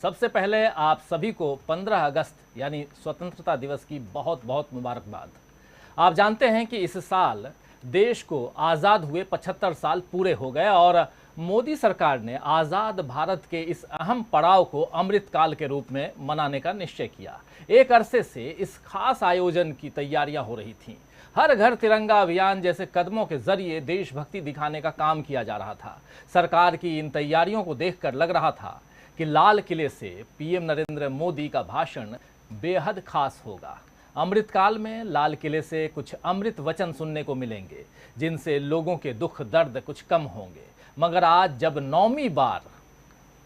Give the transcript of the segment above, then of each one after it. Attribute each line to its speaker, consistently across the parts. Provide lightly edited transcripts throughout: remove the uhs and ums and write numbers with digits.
Speaker 1: सबसे पहले आप सभी को 15 अगस्त यानी स्वतंत्रता दिवस की बहुत बहुत मुबारकबाद। आप जानते हैं कि इस साल देश को आज़ाद हुए 75 साल पूरे हो गए और मोदी सरकार ने आज़ाद भारत के इस अहम पड़ाव को अमृतकाल के रूप में मनाने का निश्चय किया। एक अरसे से इस खास आयोजन की तैयारियां हो रही थीं। हर घर तिरंगा अभियान जैसे कदमों के जरिए देशभक्ति दिखाने का काम किया जा रहा था। सरकार की इन तैयारियों को देखकर लग रहा था कि लाल किले से पीएम नरेंद्र मोदी का भाषण बेहद खास होगा। अमृतकाल में लाल किले से कुछ अमृत वचन सुनने को मिलेंगे, जिनसे लोगों के दुख दर्द कुछ कम होंगे। मगर आज जब 9वीं बार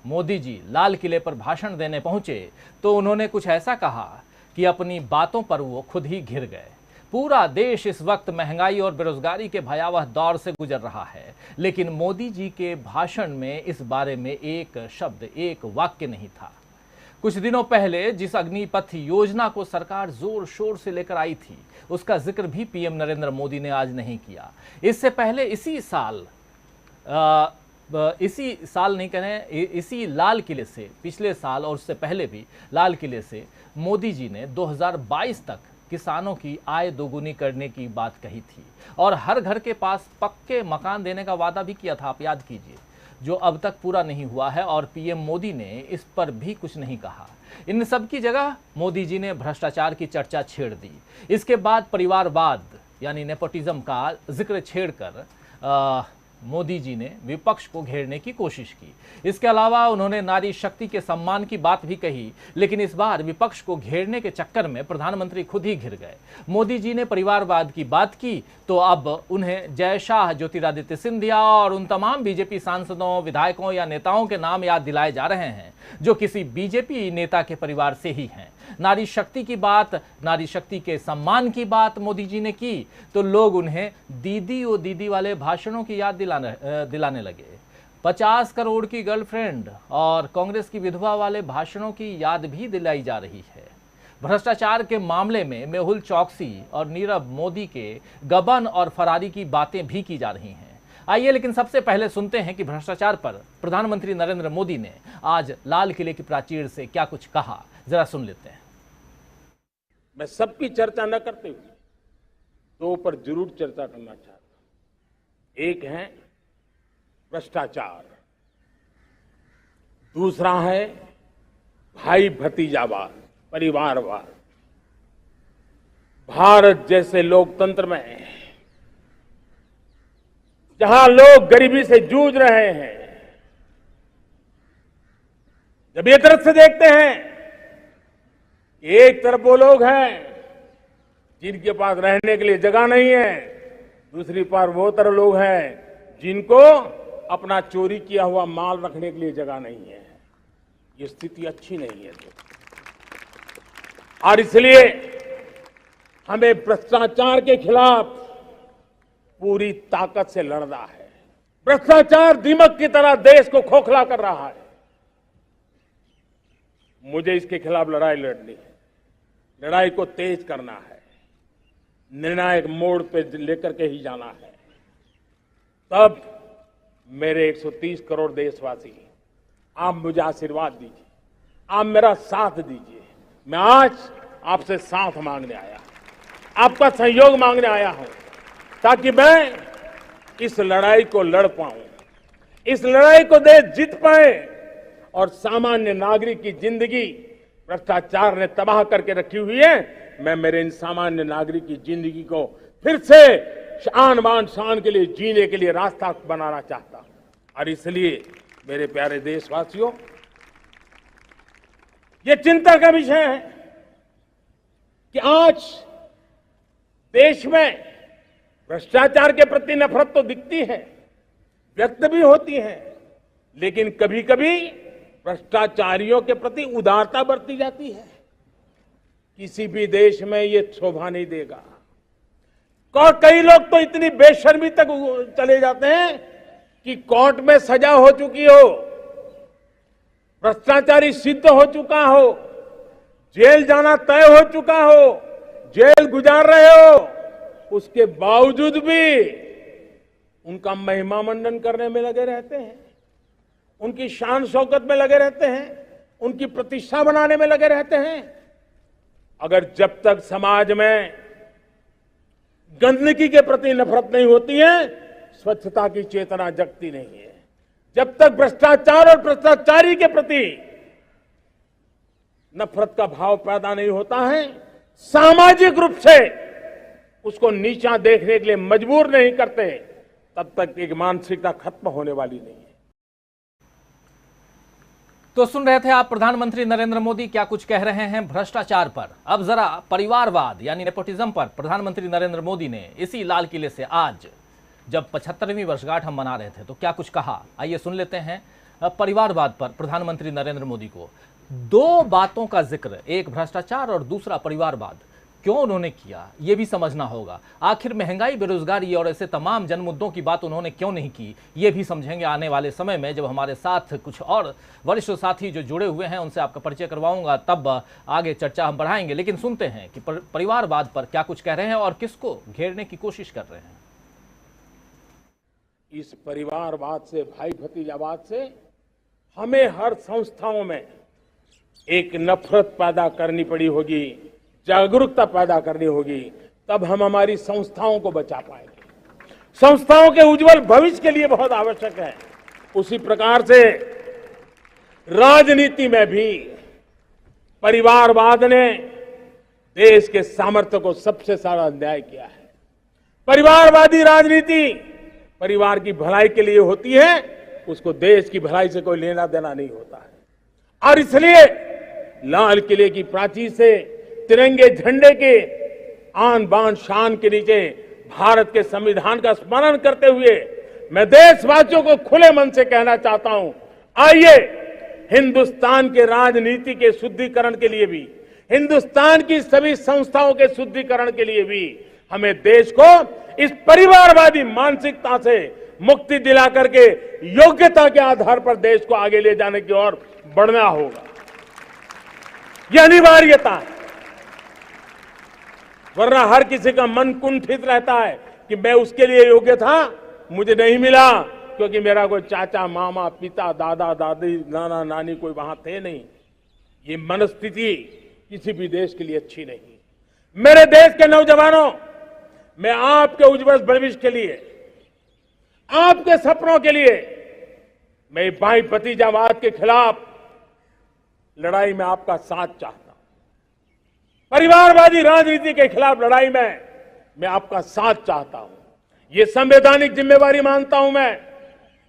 Speaker 1: मोदी जी लाल किले पर भाषण देने पहुंचे तो उन्होंने कुछ ऐसा कहा कि अपनी बातों पर वो खुद ही घिर गए। पूरा देश इस वक्त महंगाई और बेरोजगारी के भयावह दौर से गुजर रहा है, लेकिन मोदी जी के भाषण में इस बारे में एक शब्द, एक वाक्य नहीं था। कुछ दिनों पहले जिस अग्निपथ योजना को सरकार जोर शोर से लेकर आई थी, उसका जिक्र भी पीएम नरेंद्र मोदी ने आज नहीं किया। इससे पहले इसी साल नहीं कहें, इसी लाल किले से पिछले साल और उससे पहले भी लाल किले से मोदी जी ने 2022 तक किसानों की आय दोगुनी करने की बात कही थी और हर घर के पास पक्के मकान देने का वादा भी किया था। आप याद कीजिए, जो अब तक पूरा नहीं हुआ है और पीएम मोदी ने इस पर भी कुछ नहीं कहा। इन सब की जगह मोदी जी ने भ्रष्टाचार की चर्चा छेड़ दी। इसके बाद परिवारवाद यानी नेपोटिज्म का जिक्र छेड़कर मोदी जी ने विपक्ष को घेरने की कोशिश की। इसके अलावा उन्होंने नारी शक्ति के सम्मान की बात भी कही, लेकिन इस बार विपक्ष को घेरने के चक्कर में प्रधानमंत्री खुद ही घिर गए। मोदी जी ने परिवारवाद की बात की तो अब उन्हें जय शाह, ज्योतिरादित्य सिंधिया और उन तमाम बीजेपी सांसदों, विधायकों या नेताओं के नाम याद दिलाए जा रहे हैं जो किसी बीजेपी नेता के परिवार से ही हैं। नारी शक्ति की बात, नारी शक्ति के सम्मान की बात मोदी जी ने की तो लोग उन्हें दीदी और दीदी वाले भाषणों की याद दिलाने लगे। 50 करोड़ की गर्लफ्रेंड और कांग्रेस की विधवा वाले भाषणों की याद भी दिलाई जा रही है। भ्रष्टाचार के मामले में मेहुल चौकसी और नीरव मोदी के गबन और फरारी की बातें भी की जा रही हैं। आइए लेकिन सबसे पहले सुनते हैं कि भ्रष्टाचार पर प्रधानमंत्री नरेंद्र मोदी ने आज लाल किले की प्राचीर से क्या कुछ कहा, जरा सुन लेते हैं।
Speaker 2: मैं सबकी चर्चा न करते हुए दो पर जरूर चर्चा करना चाहता हूं। एक है भ्रष्टाचार, दूसरा है भाई भतीजावाद, परिवारवाद। भारत जैसे लोकतंत्र में जहां लोग गरीबी से जूझ रहे हैं, जब एक तरफ से देखते हैं एक तरफ वो लोग हैं जिनके पास रहने के लिए जगह नहीं है, दूसरी तरफ वो तरफ लोग हैं जिनको अपना चोरी किया हुआ माल रखने के लिए जगह नहीं है। ये स्थिति अच्छी नहीं है और इसलिए हमें भ्रष्टाचार के खिलाफ पूरी ताकत से लड़ना है। भ्रष्टाचार दीमक की तरह देश को खोखला कर रहा है। मुझे इसके खिलाफ लड़ाई लड़नी है, लड़ाई को तेज करना है, निर्णायक मोड़ पे लेकर के ही जाना है। तब मेरे 130 करोड़ देशवासी, आप मुझे आशीर्वाद दीजिए, आप मेरा साथ दीजिए। मैं आज आपसे साथ मांगने आया, आपका सहयोग मांगने आया हूं ताकि मैं इस लड़ाई को लड़ पाऊं, इस लड़ाई को देश जीत पाए और सामान्य नागरिक की जिंदगी भ्रष्टाचार ने तबाह करके रखी हुई है। मैं मेरे इन सामान्य नागरिक की जिंदगी को फिर से शान बान शान के लिए जीने के लिए रास्ता बनाना चाहता हूं। और इसलिए मेरे प्यारे देशवासियों, ये चिंता का विषय है कि आज देश में भ्रष्टाचार के प्रति नफरत तो दिखती है, व्यक्त भी होती है, लेकिन कभी कभी भ्रष्टाचारियों के प्रति उदारता बरती जाती है। किसी भी देश में ये शोभा नहीं देगा। और कई लोग तो इतनी बेशर्मी तक चले जाते हैं कि कोर्ट में सजा हो चुकी हो, भ्रष्टाचारी सिद्ध हो चुका हो, जेल जाना तय हो चुका हो, जेल गुजार रहे हो, उसके बावजूद भी उनका महिमा मंडन करने में लगे रहते हैं, उनकी शान शौकत में लगे रहते हैं। उनकी प्रतिष्ठा बनाने में लगे रहते हैं। अगर जब तक समाज में गंदगी के प्रति नफरत नहीं होती है, स्वच्छता की चेतना जगती नहीं है। जब तक भ्रष्टाचार और भ्रष्टाचारी के प्रति नफरत का भाव पैदा नहीं होता है, सामाजिक रूप से उसको नीचा देखने के लिए मजबूर नहीं करते, तब तक एक मानसिकता खत्म होने वाली नहीं है।
Speaker 1: तो सुन रहे थे आप प्रधानमंत्री नरेंद्र मोदी क्या कुछ कह रहे हैं भ्रष्टाचार पर। अब जरा परिवारवाद यानी नेपोटिज्म पर प्रधानमंत्री नरेंद्र मोदी ने इसी लाल किले से आज जब 75वीं वर्षगांठ हम मना रहे थे तो क्या कुछ कहा, आइए सुन लेते हैं। परिवारवाद पर प्रधानमंत्री नरेंद्र मोदी को दो बातों का जिक्र, एक भ्रष्टाचार और दूसरा परिवारवाद, क्यों उन्होंने किया ये भी समझना होगा। आखिर महंगाई, बेरोजगारी और ऐसे तमाम जन मुद्दों की बात उन्होंने क्यों नहीं की, ये भी समझेंगे आने वाले समय में, जब हमारे साथ कुछ और वरिष्ठ साथी जो जुड़े हुए हैं उनसे आपका परिचय करवाऊंगा, तब आगे चर्चा हम बढ़ाएंगे। लेकिन सुनते हैं कि परिवारवाद पर क्या कुछ कह रहे हैं और किसको घेरने की कोशिश कर रहे हैं।
Speaker 2: इस परिवारवाद से, भाई भतीजावाद से हमें हर संस्थाओं में एक नफरत पैदा करनी पड़ी होगी, जागरूकता पैदा करनी होगी, तब हम हमारी संस्थाओं को बचा पाएंगे। संस्थाओं के उज्जवल भविष्य के लिए बहुत आवश्यक है। उसी प्रकार से राजनीति में भी परिवारवाद ने देश के सामर्थ्य को सबसे सारा अन्याय किया है। परिवारवादी राजनीति परिवार की भलाई के लिए होती है, उसको देश की भलाई से कोई लेना देना नहीं होता है। और इसलिए लाल किले की प्राचीर से तिरंगे झंडे के आन बान शान के नीचे भारत के संविधान का स्मरण करते हुए मैं देशवासियों को खुले मन से कहना चाहता हूं, आइए हिंदुस्तान के राजनीति के शुद्धिकरण के लिए भी, हिंदुस्तान की सभी संस्थाओं के शुद्धिकरण के लिए भी हमें देश को इस परिवारवादी मानसिकता से मुक्ति दिला करके योग्यता के आधार पर देश को आगे ले जाने की ओर बढ़ना होगा। यह अनिवार्यता है, वरना हर किसी का मन कुंठित रहता है कि मैं उसके लिए योग्य था, मुझे नहीं मिला क्योंकि मेरा कोई चाचा, मामा, पिता, दादा, दादी, नाना, नानी कोई वहां थे नहीं। ये मनस्थिति किसी भी देश के लिए अच्छी नहीं। मेरे देश के नौजवानों, मैं आपके उज्जवल भविष्य के लिए, आपके सपनों के लिए, मैं भाई भतीजावाद के खिलाफ लड़ाई में आपका साथ चाहता हूं। परिवारवादी राजनीति के खिलाफ लड़ाई में मैं आपका साथ चाहता हूं। ये संवैधानिक जिम्मेवारी मानता हूं मैं,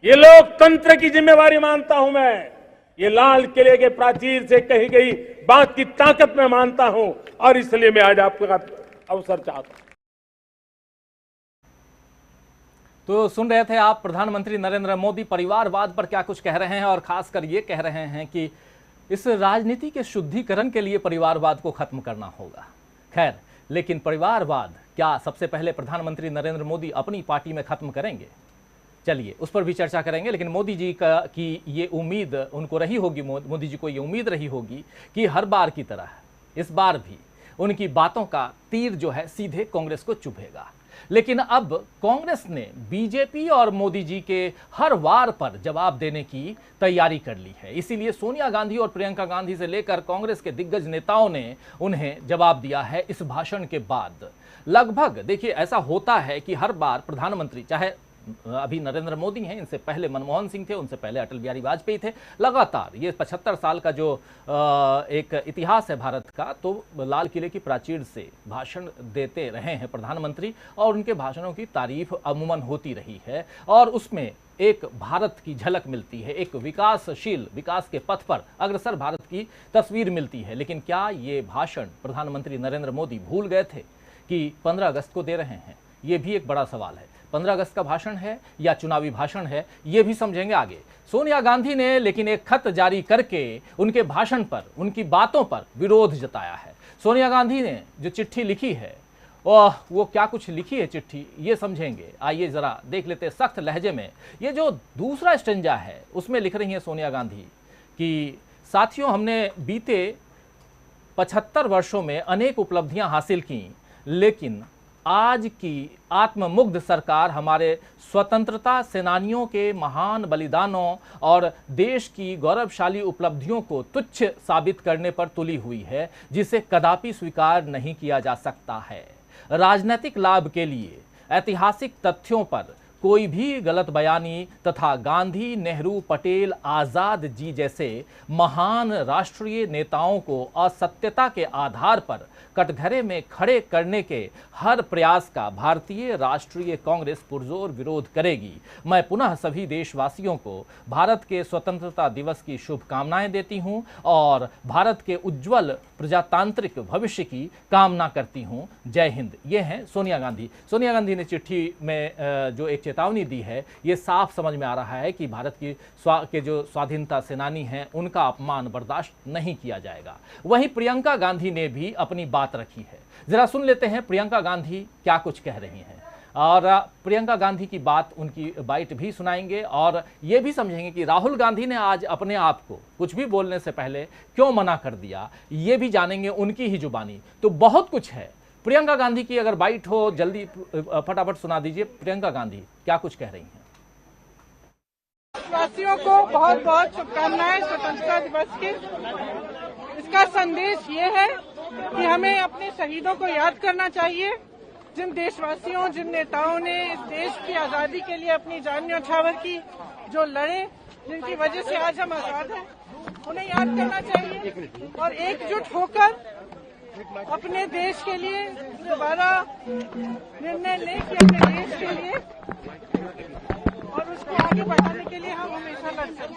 Speaker 2: ये लोकतंत्र की जिम्मेवारी मानता हूं मैं, ये लाल किले के प्राचीर से कही गई बात की ताकत मैं मानता हूं, और इसलिए मैं आज आपका अवसर चाहता हूं।
Speaker 1: तो सुन रहे थे आप प्रधानमंत्री नरेंद्र मोदी परिवारवाद पर क्या कुछ कह रहे हैं, और खासकर ये कह रहे हैं कि इस राजनीति के शुद्धिकरण के लिए परिवारवाद को खत्म करना होगा। खैर, लेकिन परिवारवाद क्या सबसे पहले प्रधानमंत्री नरेंद्र मोदी अपनी पार्टी में खत्म करेंगे? चलिए उस पर भी चर्चा करेंगे। लेकिन मोदी जी की ये उम्मीद उनको रही होगी, मोदी जी को ये उम्मीद रही होगी कि हर बार की तरह इस बार भी उनकी बातों का तीर जो है सीधे कांग्रेस को चुभेगा। लेकिन अब कांग्रेस ने बीजेपी और मोदी जी के हर वार पर जवाब देने की तैयारी कर ली है। इसीलिए सोनिया गांधी और प्रियंका गांधी से लेकर कांग्रेस के दिग्गज नेताओं ने उन्हें जवाब दिया है इस भाषण के बाद। लगभग देखिए ऐसा होता है कि हर बार प्रधानमंत्री, चाहे अभी नरेंद्र मोदी हैं, इनसे पहले मनमोहन सिंह थे, उनसे पहले अटल बिहारी वाजपेयी थे, लगातार ये 75 साल का जो एक इतिहास है भारत का, तो लाल किले की प्राचीर से भाषण देते रहे हैं प्रधानमंत्री, और उनके भाषणों की तारीफ अमूमन होती रही है, और उसमें एक भारत की झलक मिलती है, एक विकासशील, विकास के पथ पर अग्रसर भारत की तस्वीर मिलती है। लेकिन क्या ये भाषण प्रधानमंत्री नरेंद्र मोदी भूल गए थे कि 15 अगस्त को दे रहे हैं? ये भी एक बड़ा सवाल है। 15 अगस्त का भाषण है या चुनावी भाषण है, ये भी समझेंगे आगे। सोनिया गांधी ने लेकिन एक खत जारी करके उनके भाषण पर, उनकी बातों पर विरोध जताया है। सोनिया गांधी ने जो चिट्ठी लिखी है, वो क्या कुछ लिखी है चिट्ठी, ये समझेंगे। आइए जरा देख लेते सख्त लहजे में। ये जो दूसरा स्टेंजा है उसमें लिख रही हैं सोनिया गांधी कि साथियों, हमने बीते 75 वर्षों में अनेक उपलब्धियां हासिल की, लेकिन आज की आत्ममुग्ध सरकार हमारे स्वतंत्रता सेनानियों के महान बलिदानों और देश की गौरवशाली उपलब्धियों को तुच्छ साबित करने पर तुली हुई है, जिसे कदापि स्वीकार नहीं किया जा सकता है। राजनीतिक लाभ के लिए ऐतिहासिक तथ्यों पर कोई भी गलत बयानी तथा गांधी, नेहरू, पटेल, आजाद जी जैसे महान राष्ट्रीय नेताओं को असत्यता के आधार पर कटघरे में खड़े करने के हर प्रयास का भारतीय राष्ट्रीय कांग्रेस पुरजोर विरोध करेगी। मैं पुनः सभी देशवासियों को भारत के स्वतंत्रता दिवस की शुभकामनाएं देती हूं और भारत के उज्जवल प्रजातांत्रिक भविष्य की कामना करती हूं। जय हिंद। ये हैं सोनिया गांधी। सोनिया गांधी ने चिट्ठी में जो एक चेतावनी दी है, ये साफ समझ में आ रहा है कि भारत के जो स्वाधीनता सेनानी हैं उनका अपमान बर्दाश्त नहीं किया जाएगा। वहीं प्रियंका गांधी ने भी अपनी बात रखी है। जरा सुन लेते हैं प्रियंका गांधी क्या कुछ कह रही हैं, और प्रियंका गांधी की बात, उनकी बाइट भी सुनाएंगे और ये भी समझेंगे कि राहुल गांधी ने आज अपने आप को कुछ भी बोलने से पहले क्यों मना कर दिया, ये भी जानेंगे उनकी ही जुबानी। तो बहुत कुछ है। प्रियंका गांधी की अगर बाइट हो, जल्दी फटाफट सुना दीजिए। प्रियंका गांधी क्या कुछ कह रही हैं।
Speaker 3: देशवासियों को बहुत बहुत शुभकामनाएं स्वतंत्रता दिवस की। इसका संदेश ये है कि हमें अपने शहीदों को याद करना चाहिए, जिन देशवासियों, जिन नेताओं ने इस देश की आजादी के लिए अपनी जान न्यौछावर की, जो लड़े, जिनकी वजह से आज हम आजाद हैं, उन्हें याद करना चाहिए और एकजुट होकर अपने देश के लिए दोबारा निर्णय लें कि अपने देश के लिए और उसको आगे बढ़ाने के लिए हम हमेशा लड़ सकते।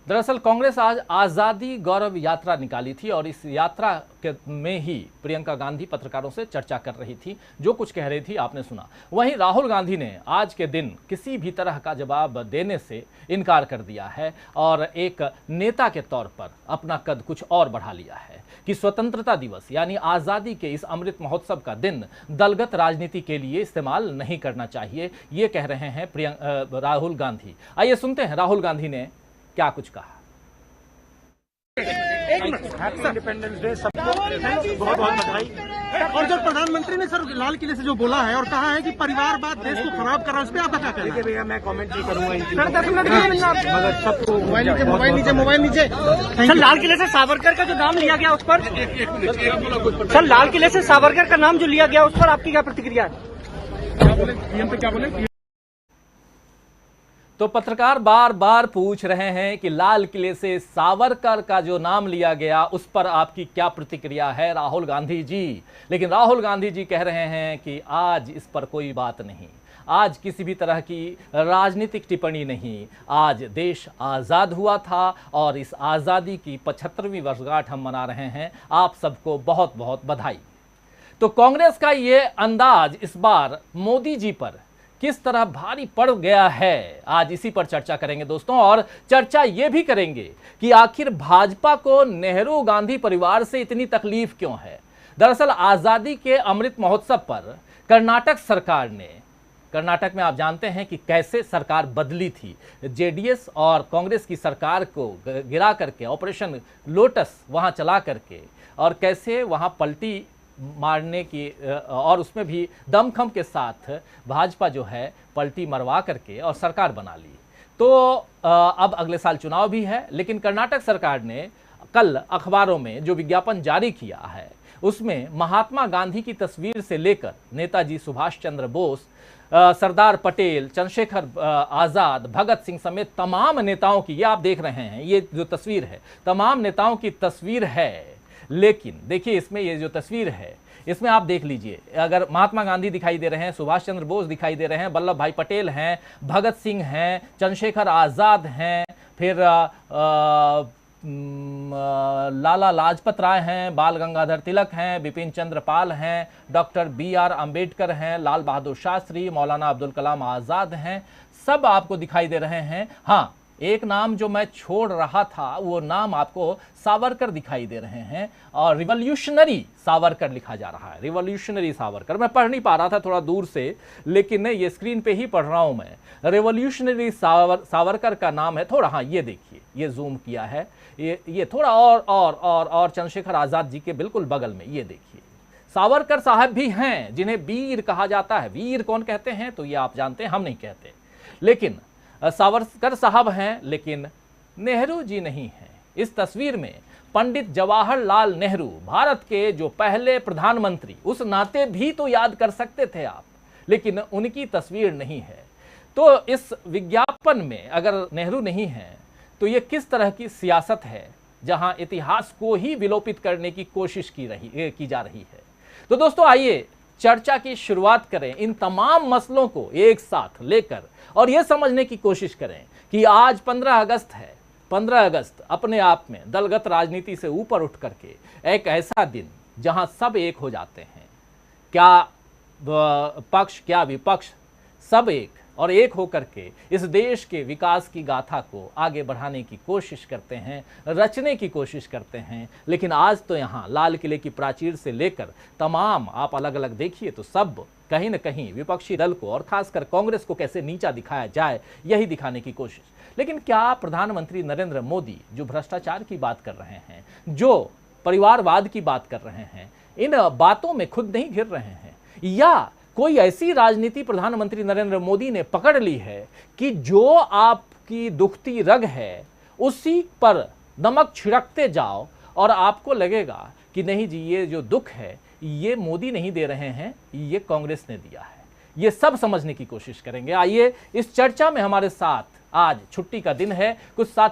Speaker 1: दरअसल कांग्रेस आज आज़ादी गौरव यात्रा निकाली थी और इस यात्रा में ही प्रियंका गांधी पत्रकारों से चर्चा कर रही थी। जो कुछ कह रही थी आपने सुना। वहीं राहुल गांधी ने आज के दिन किसी भी तरह का जवाब देने से इनकार कर दिया है और एक नेता के तौर पर अपना कद कुछ और बढ़ा लिया है कि स्वतंत्रता दिवस यानी आज़ादी के इस अमृत महोत्सव का दिन दलगत राजनीति के लिए इस्तेमाल नहीं करना चाहिए, ये कह रहे हैं राहुल गांधी। आइए सुनते हैं राहुल गांधी ने क्या कुछ कहा।
Speaker 4: हैप्पी इंडिपेंडेंस डे सबको बहुत बहुत बधाई। और जो प्रधानमंत्री ने सर लाल किले से जो बोला है और कहा है कि परिवारवाद देश को खराब कर रहा है, उस पर आपका क्या कहना है? देखिए भैया, मैं कमेंट नहीं करूंगा इन चीजों पर, मगर सबको मोबाइल नीचे।
Speaker 5: सर लाल किले से सावरकर का जो नाम लिया गया उस पर, सर लाल किले से सावरकर का नाम जो लिया गया उस पर आपकी क्या प्रतिक्रिया है?
Speaker 4: क्या बोले?
Speaker 1: तो पत्रकार बार बार पूछ रहे हैं कि लाल किले से सावरकर का जो नाम लिया गया उस पर आपकी क्या प्रतिक्रिया है राहुल गांधी जी। लेकिन राहुल गांधी जी कह रहे हैं कि आज इस पर कोई बात नहीं, आज किसी भी तरह की राजनीतिक टिप्पणी नहीं। आज देश आज़ाद हुआ था और इस आज़ादी की 75वीं वर्षगांठ हम मना रहे हैं। आप सबको बहुत बहुत बधाई। तो कांग्रेस का ये अंदाज इस बार मोदी जी पर किस तरह भारी पड़ गया है, आज इसी पर चर्चा करेंगे दोस्तों। और चर्चा ये भी करेंगे कि आखिर भाजपा को नेहरू गांधी परिवार से इतनी तकलीफ क्यों है। दरअसल आज़ादी के अमृत महोत्सव पर कर्नाटक सरकार ने, कर्नाटक में आप जानते हैं कि कैसे सरकार बदली थी, जेडीएस और कांग्रेस की सरकार को गिरा करके ऑपरेशन लोटस वहां चला करके, और कैसे वहां पलटी मारने की, और उसमें भी दमखम के साथ भाजपा जो है पलटी मरवा करके और सरकार बना ली। तो अब अगले साल चुनाव भी है, लेकिन कर्नाटक सरकार ने कल अखबारों में जो विज्ञापन जारी किया है उसमें महात्मा गांधी की तस्वीर से लेकर नेताजी सुभाष चंद्र बोस, सरदार पटेल, चंद्रशेखर आज़ाद, भगत सिंह समेत तमाम नेताओं की, ये आप देख रहे हैं, ये जो तस्वीर है तमाम नेताओं की तस्वीर है। लेकिन देखिए इसमें ये जो तस्वीर है इसमें आप देख लीजिए, अगर महात्मा गांधी दिखाई दे रहे हैं, सुभाष चंद्र बोस दिखाई दे रहे हैं, वल्लभ भाई पटेल हैं, भगत सिंह हैं, चंद्रशेखर आज़ाद हैं, फिर लाला लाजपत राय हैं, बाल गंगाधर तिलक हैं, बिपिन चंद्र पाल हैं, डॉक्टर BR अम्बेडकर हैं, लाल बहादुर शास्त्री, मौलाना अब्दुल कलाम आज़ाद हैं, सब आपको दिखाई दे रहे हैं। हाँ, एक नाम जो मैं छोड़ रहा था वो नाम आपको सावरकर दिखाई दे रहे हैं, और रिवॉल्यूशनरी सावरकर लिखा जा रहा है, रिवॉल्यूशनरी सावरकर। मैं पढ़ नहीं पा रहा था थोड़ा दूर से, लेकिन ये स्क्रीन पे ही पढ़ रहा हूं मैं। रिवॉल्यूशनरी सावरकर का नाम है थोड़ा, हाँ ये देखिए, ये जूम किया है, ये थोड़ा और चंद्रशेखर आज़ाद जी के बिल्कुल बगल में ये देखिए, सावरकर साहब भी हैं जिन्हें वीर कहा जाता है। वीर कौन कहते हैं तो ये आप जानते हैं, हम नहीं कहते, लेकिन सावरकर साहब हैं, लेकिन नेहरू जी नहीं हैं। इस तस्वीर में पंडित जवाहरलाल नेहरू, भारत के जो पहले प्रधानमंत्री, उस नाते भी तो याद कर सकते थे आप, लेकिन उनकी तस्वीर नहीं है। तो इस विज्ञापन में अगर नेहरू नहीं है तो ये किस तरह की सियासत है जहां इतिहास को ही विलोपित करने की कोशिश की जा रही है। तो दोस्तों आइए चर्चा की शुरुआत करें, इन तमाम मसलों को एक साथ लेकर और ये समझने की कोशिश करें कि आज 15 अगस्त है। 15 अगस्त अपने आप में दलगत राजनीति से ऊपर उठ करके एक ऐसा दिन जहां सब एक हो जाते हैं, क्या पक्ष क्या विपक्ष, सब एक होकर के इस देश के विकास की गाथा को आगे बढ़ाने की कोशिश करते हैं, रचने की कोशिश करते हैं। लेकिन आज तो यहाँ लाल किले की प्राचीर से लेकर तमाम आप अलग अलग देखिए तो सब कहीं न कहीं विपक्षी दल को और खासकर कांग्रेस को कैसे नीचा दिखाया जाए, यही दिखाने की कोशिश। लेकिन क्या प्रधानमंत्री नरेंद्र मोदी जो भ्रष्टाचार की बात कर रहे हैं, जो परिवारवाद की बात कर रहे हैं, इन बातों में खुद नहीं घिर रहे हैं, या कोई ऐसी राजनीति प्रधानमंत्री नरेंद्र मोदी ने पकड़ ली है कि जो आपकी दुखती रग है उसी पर नमक छिड़कते जाओ और आपको लगेगा कि नहीं जी, ये जो दुख है ये मोदी नहीं दे रहे हैं, ये कांग्रेस ने दिया है। ये सब समझने की कोशिश करेंगे। आइए इस चर्चा में हमारे साथ, आज छुट्टी का दिन है, कुछ साथी